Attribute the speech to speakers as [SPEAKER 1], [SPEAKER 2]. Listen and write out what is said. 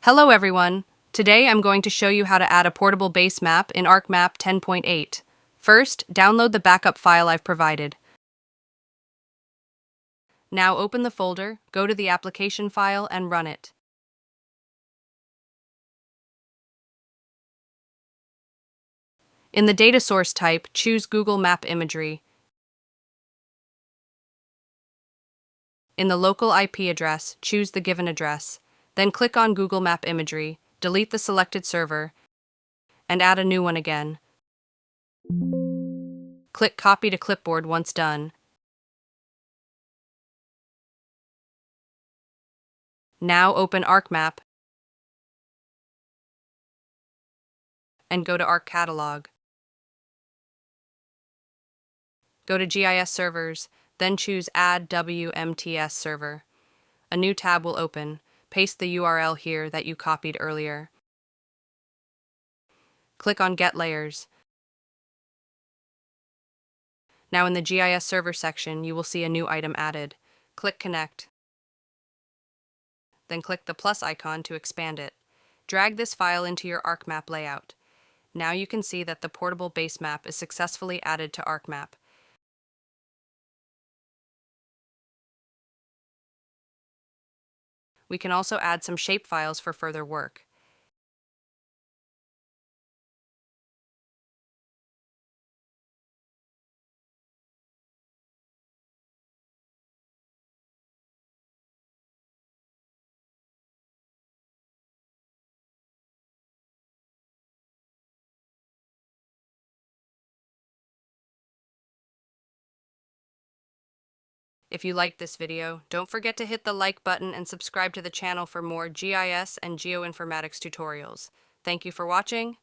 [SPEAKER 1] Hello everyone! Today I'm going to show you how to add a portable base map in ArcMap 10.8. First, download the backup file I've provided. Now open the folder, go to the application file and run it. In the data source type, choose Google Map Imagery. In the local IP address, choose the given address. Then click on Google Map Imagery, delete the selected server, and add a new one again. Click Copy to Clipboard once done. Now open ArcMap and go to Arc Catalog. Go to GIS Servers, then choose Add WMTS Server. A new tab will open. Paste the URL here that you copied earlier. Click on Get Layers. Now in the GIS Server section, you will see a new item added. Click Connect. Then click the plus icon to expand it. Drag this file into your ArcMap layout. Now you can see that the portable base map is successfully added to ArcMap. We can also add some shapefiles for further work. If you liked this video, don't forget to hit the like button and subscribe to the channel for more GIS and geoinformatics tutorials. Thank you for watching.